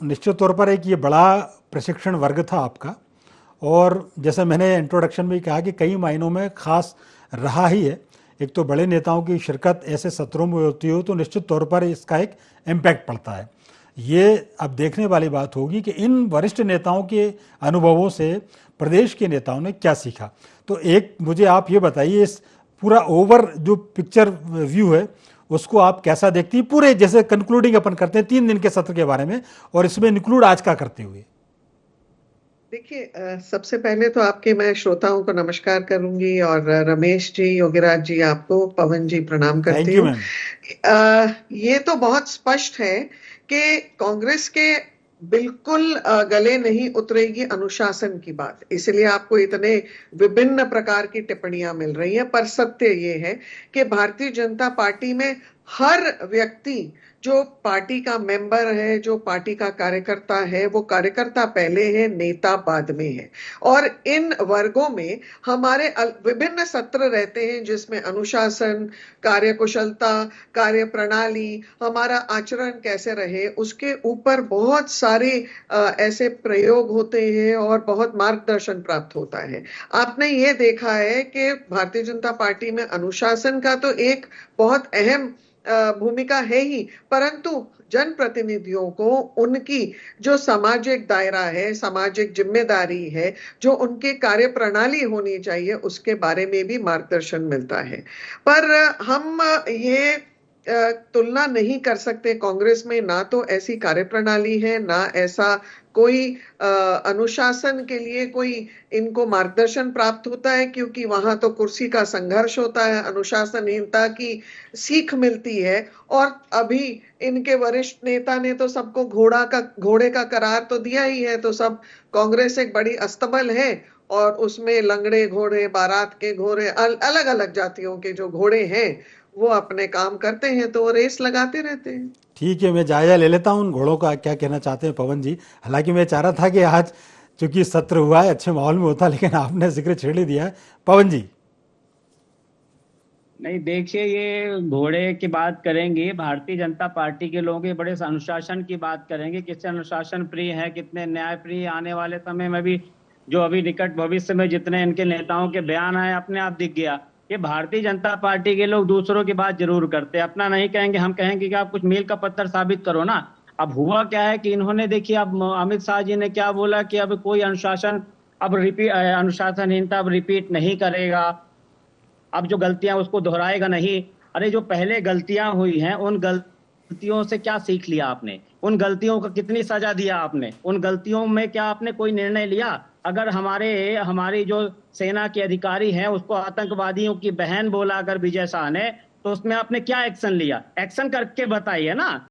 निश्चित तौर पर एक ये बड़ा प्रशिक्षण वर्ग था आपका, और जैसे मैंने इंट्रोडक्शन में कहा कि कई मायनों में खास रहा ही है। एक तो बड़े नेताओं की शिरकत ऐसे सत्रों में होती हो तो निश्चित तौर पर इसका एक इम्पैक्ट पड़ता है। ये अब देखने वाली बात होगी कि इन वरिष्ठ नेताओं के अनुभवों से प्रदेश के नेताओं ने क्या सीखा। तो एक मुझे आप ये बताइए, इस पूरा ओवर जो पिक्चर व्यू है उसको आप कैसा देखती हैं, पूरे जैसे कंक्लूडिंग अपन करते हैं 3 दिन के सत्र के बारे में, और इसमें इंक्लूड आज का करते हुए। देखिए, सबसे पहले तो आपके मैं श्रोताओं को नमस्कार करूंगी, और रमेश जी, योगीराज जी, आपको, पवन जी, प्रणाम थैंक करती यू हूँ। मैम। ये तो बहुत स्पष्ट है कि कांग्रेस के बिल्कुल गले नहीं उतरेगी अनुशासन की बात, इसलिए आपको इतने विभिन्न प्रकार की टिप्पणियां मिल रही हैं। पर सत्य ये है कि भारतीय जनता पार्टी में हर व्यक्ति, जो पार्टी का मेंबर है, जो पार्टी का कार्यकर्ता है, वो कार्यकर्ता पहले है, नेता बाद में है। और इन वर्गों में हमारे विभिन्न सत्र रहते हैं जिसमें अनुशासन, कार्यकुशलता, कार्य प्रणाली, हमारा आचरण कैसे रहे, उसके ऊपर बहुत सारे ऐसे प्रयोग होते हैं और बहुत मार्गदर्शन प्राप्त होता है। आपने ये देखा है कि भारतीय जनता पार्टी में अनुशासन का तो एक बहुत अहम भूमिका है ही, परंतु जनप्रतिनिधियों को उनकी जो सामाजिक दायरा है, सामाजिक जिम्मेदारी है, जो उनके कार्य प्रणाली होनी चाहिए, उसके बारे में भी मार्गदर्शन मिलता है। पर हम ये तुलना नहीं कर सकते। कांग्रेस में ना तो ऐसी कार्यप्रणाली है, ना ऐसा कोई अनुशासन के लिए कोई इनको मार्गदर्शन प्राप्त होता है, क्योंकि वहां तो कुर्सी का संघर्ष होता है, अनुशासनहीनता की सीख मिलती है। और अभी इनके वरिष्ठ नेता ने तो सबको घोड़े का करार तो दिया ही है। तो सब कांग्रेस एक बड़ी अस्तबल है, और उसमें लंगड़े घोड़े, बारात के घोड़े, अलग अलग जातियों के जो घोड़े हैं वो अपने काम करते हैं, तो वो रेस लगाते रहते हैं। ठीक है, मैं जायजा ले लेता हूँ उन घोड़ों का क्या कहना चाहते हैं पवन जी। हालांकि मैं चाह रहा था कि आज चूंकि सत्र हुआ है अच्छे माहौल में होता, लेकिन आपने जिक्र छेड़ ही दिया है। पवन जी। नहीं, देखिए, ये घोड़े की बात करेंगे, भारतीय जनता पार्टी के लोग ये बड़े अनुशासन की बात करेंगे, कितने अनुशासन प्रिय है, कितने न्याय प्रिय। आने वाले समय में भी जो अभी निकट भविष्य में जितने इनके नेताओं के बयान आए, अपने आप दिख गया कि भारतीय जनता पार्टी के लोग दूसरों की बात जरूर करते हैं, अपना नहीं कहेंगे। हम कहेंगे कि आप कुछ मील का पत्थर साबित करो ना। अब हुआ क्या है कि इन्होंने, देखिए, अब अमित शाह जी ने क्या बोला कि अब कोई अनुशासन, अब रिपीट, अनुशासनहीनता अब रिपीट नहीं करेगा, अब जो गलतियां उसको दोहराएगा नहीं। अरे, जो पहले गलतियां हुई हैं उन गलतियों से क्या सीख लिया आपने? उन गलतियों का कितनी सजा दिया आपने? उन गलतियों में क्या आपने कोई निर्णय लिया? अगर हमारी जो सेना के अधिकारी हैं उसको आतंकवादियों की बहन बोला अगर विजय शाह ने, तो उसमें आपने क्या एक्शन लिया? एक्शन करके बताइए ना।